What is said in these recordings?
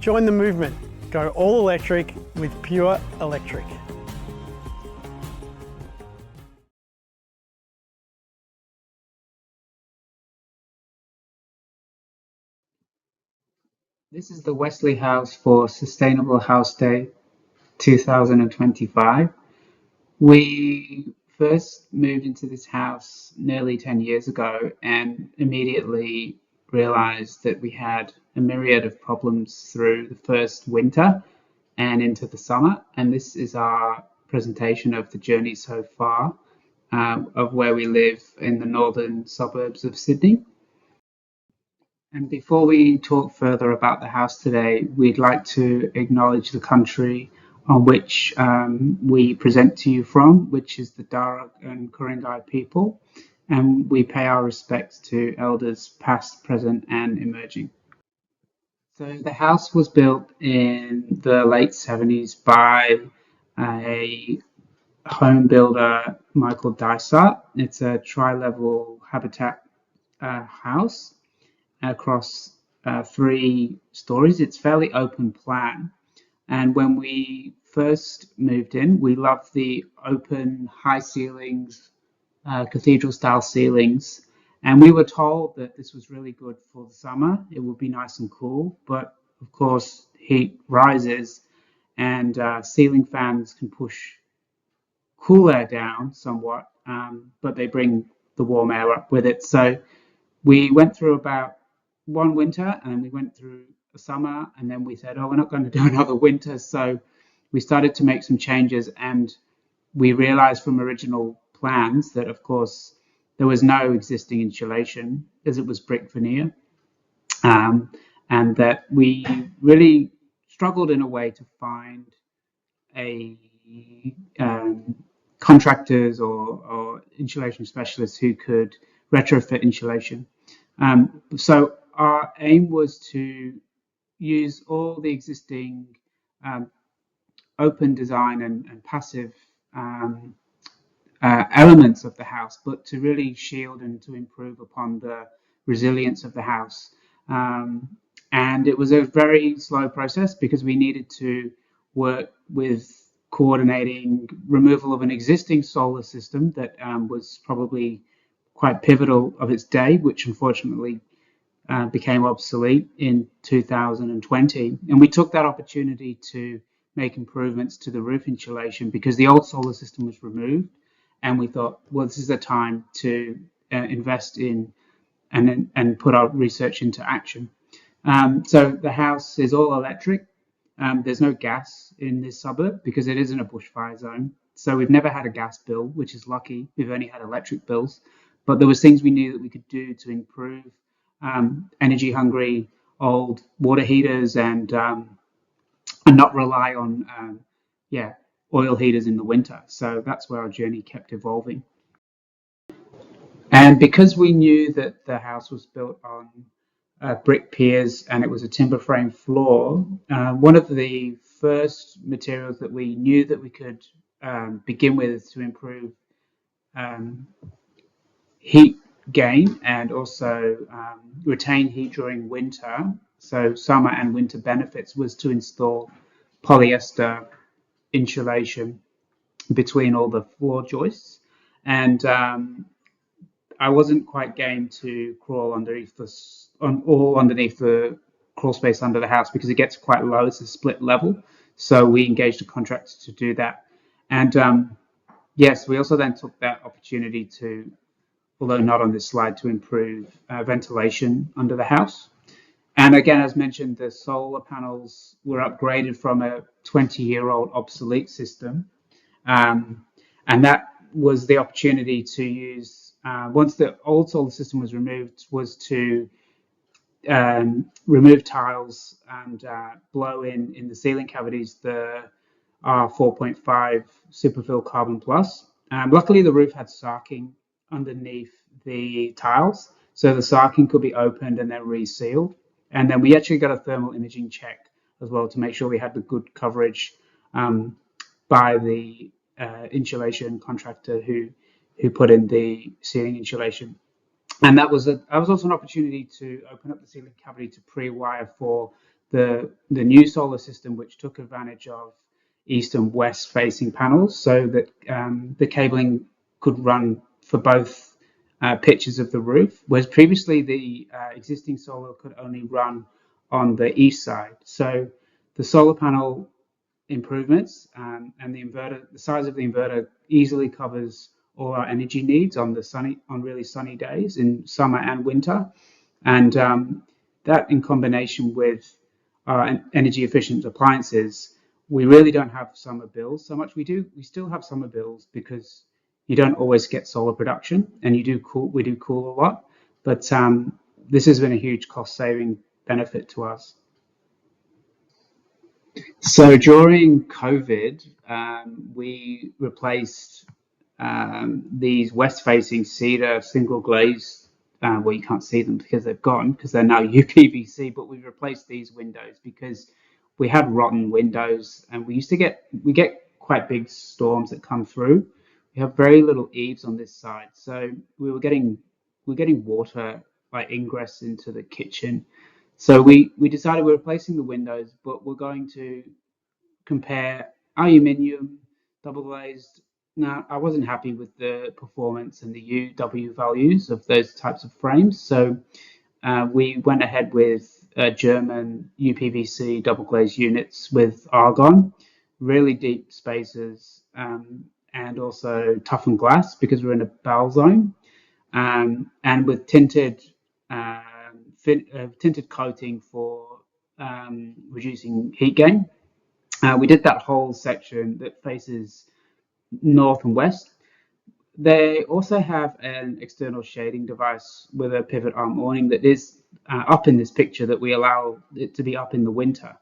Join the movement. Go all electric with Pure Electric. This is the Westleigh House for Sustainable House Day 2025. We first moved into this house nearly 10 years ago and immediately realized that we had a myriad of problems through the first winter and into the summer. And this is our presentation of the journey so far of where we live in the northern suburbs of Sydney. And before we talk further about the house today, we'd like to acknowledge the country on which we present to you from, which is the Darug and Ku-ring-gai people. And we pay our respects to elders past, present, and emerging. So the house was built in the late 70s by a home builder, Michael Dysart. It's a tri-level habitat house across 3 stories. It's fairly open plan. And when we first moved in, we loved the open, high ceilings, cathedral style ceilings. And we were told that this was really good for the summer. It would be nice and cool. But of course, heat rises and ceiling fans can push cool air down somewhat, but they bring the warm air up with it. So we went through about one winter and we went through a summer, and then we said, oh, we're not going to do another winter. So we started to make some changes, and we realized from original plans that, of course, there was no existing insulation as it was brick veneer, and that we really struggled in a way to find a contractors or insulation specialists who could retrofit insulation. So our aim was to use all the existing open design and passive elements of the house, but to really shield and to improve upon the resilience of the house. And it was a very slow process because we needed to work with coordinating removal of an existing solar system that was probably quite pivotal of its day, which unfortunately became obsolete in 2020. And we took that opportunity to make improvements to the roof insulation because the old solar system was removed. And we thought, well, this is a time to invest in and put our research into action. So the house is all electric. There's no gas in this suburb because it isn't a bushfire zone. So we've never had a gas bill, which is lucky. We've only had electric bills. But there was things we knew that we could do to improve energy hungry old water heaters and not rely on oil heaters in the winter. So that's where our journey kept evolving. And because we knew that the house was built on brick piers and it was a timber frame floor, one of the first materials that we knew that we could begin with to improve heat gain and also retain heat during winter, so summer and winter benefits, was to install polyester insulation between all the floor joists. And I wasn't quite game to crawl underneath the crawl space under the house because it gets quite low. It's a split level. So we engaged a contractor to do that. And yes, we also then took that opportunity to, although not on this slide, to improve ventilation under the house. And again, as mentioned, the solar panels were upgraded from a 20-year-old obsolete system. And that was the opportunity to use, once the old solar system was removed, was to remove tiles and blow in the ceiling cavities the R4.5 Superfill Carbon Plus. Luckily, the roof had sarking underneath the tiles, so the sarking could be opened and then resealed. And then we actually got a thermal imaging check as well to make sure we had the good coverage by the insulation contractor who put in the ceiling insulation. And that was also an opportunity to open up the ceiling cavity to pre-wire for the new solar system, which took advantage of east and west facing panels, so that the cabling could run for both pitches of the roof, whereas previously the existing solar could only run on the east side. So the solar panel improvements and the size of the inverter easily covers all our energy needs on really sunny days in summer and winter, and that in combination with our energy efficient appliances, we really don't have summer bills so much. We still have summer bills because you don't always get solar production, and we do cool a lot, but this has been a huge cost saving benefit to us. So during COVID, we replaced these west-facing cedar single glazed, well, you can't see them because they've gone because they're now UPVC, but we replaced these windows because we had rotten windows, and we get quite big storms that come through. We have very little eaves on this side, so we were getting water like ingress into the kitchen. So we decided we're replacing the windows, but we're going to compare aluminium, double glazed. Now, I wasn't happy with the performance and the UW values of those types of frames, so we went ahead with German UPVC double glazed units with argon, really deep spaces, and also toughened glass because we're in a bowel zone, and with tinted coating for reducing heat gain. We did that whole section that faces north and west. They also have an external shading device with a pivot arm awning that is up in this picture that we allow it to be up in the winter.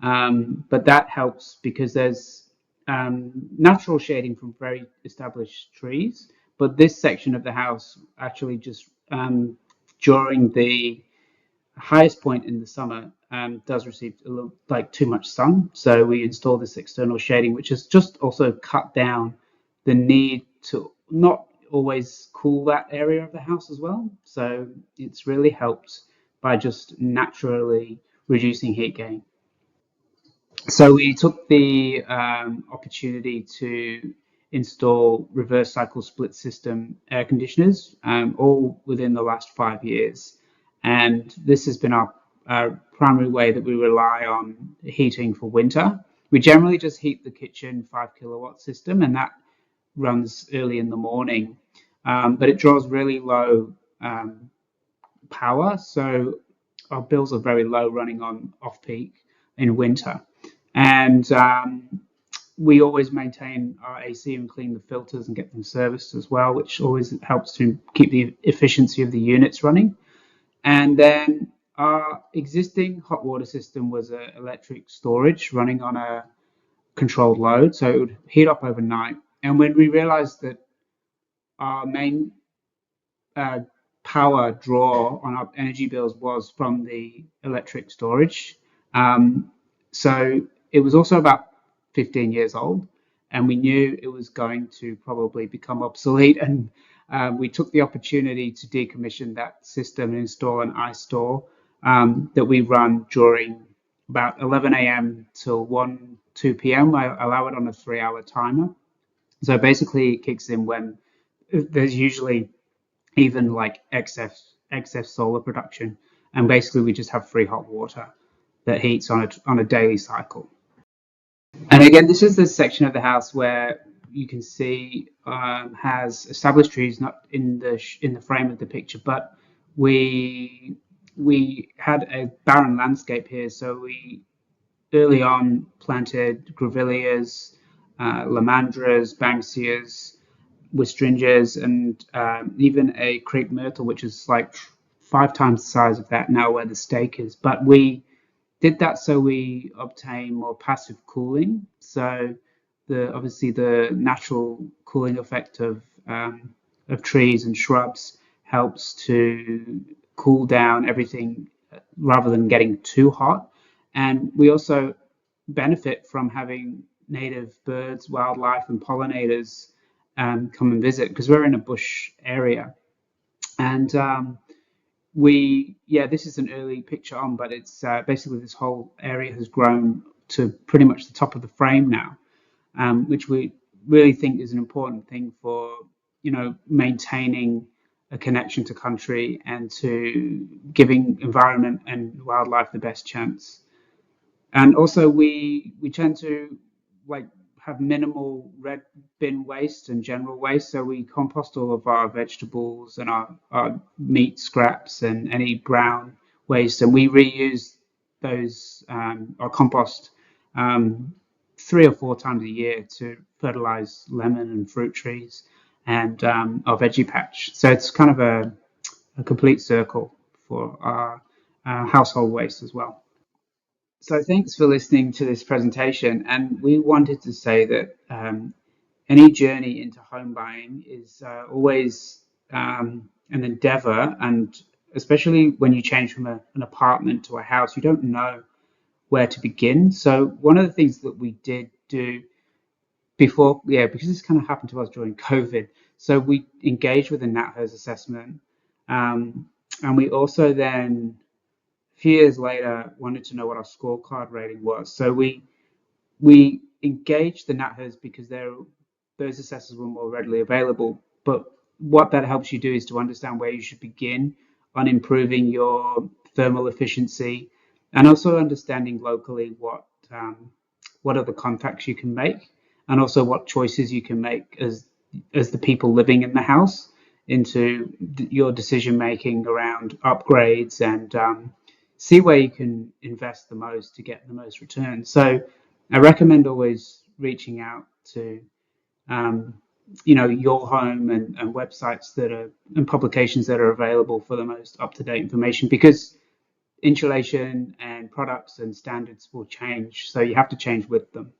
But that helps because there's natural shading from very established trees. But this section of the house actually just during the highest point in the summer does receive a little like too much sun. So we install this external shading, which has just also cut down the need to not always cool that area of the house as well. So it's really helped by just naturally reducing heat gain. So we took the opportunity to install reverse cycle split system air conditioners, all within the last 5 years. And this has been our primary way that we rely on heating for winter. We generally just heat the kitchen 5 kilowatt system, and that runs early in the morning, but it draws really low power, so our bills are very low running on off peak in winter. And we always maintain our AC and clean the filters and get them serviced as well, which always helps to keep the efficiency of the units running. And then our existing hot water system was an electric storage running on a controlled load, so it would heat up overnight. And when we realized that our main uh, power draw on our energy bills was from the electric storage. So it was also about 15 years old, and we knew it was going to probably become obsolete. And we took the opportunity to decommission that system and install an ice store that we run during about 11 a.m. till 2 p.m. I allow it on a 3-hour timer. So basically, it kicks in when there's usually even like excess solar production, and basically we just have free hot water that heats on a daily cycle. And again, this is the section of the house where you can see has established trees, not in the frame of the picture, but we had a barren landscape here, so we early on planted grevilleas, lomandras, banksias, wistringias, and even a crepe myrtle, which is like 5 times the size of that now where the stake is. But we did that so we obtain more passive cooling. So obviously the natural cooling effect of trees and shrubs helps to cool down everything rather than getting too hot. And we also benefit from having native birds, wildlife, and pollinators come and visit because we're in a bush area. And this is an early picture on, but it's basically this whole area has grown to pretty much the top of the frame now, which we really think is an important thing for, maintaining a connection to country and to giving environment and wildlife the best chance. And also we tend to like have minimal red bin waste and general waste. So we compost all of our vegetables and our meat scraps and any brown waste, and we reuse those our compost um, 3 or 4 times a year to fertilize lemon and fruit trees and our veggie patch. So it's kind of a complete circle for our household waste as well. So thanks for listening to this presentation. And we wanted to say that any journey into home buying is always an endeavor, and especially when you change from an apartment to a house, you don't know where to begin. So one of the things that we did do before, because this kind of happened to us during COVID, so we engaged with a NatHERS assessment, and we also then a few years later wanted to know what our scorecard rating was. So we engaged the NatHERS because those assessors were more readily available. But what that helps you do is to understand where you should begin on improving your thermal efficiency, and also understanding locally what other contacts you can make, and also what choices you can make as the people living in the house into your decision making around upgrades, and see where you can invest the most to get the most return. So I recommend always reaching out to your home and websites that are and publications that are available for the most up-to-date information, because insulation and products and standards will change, so you have to change with them.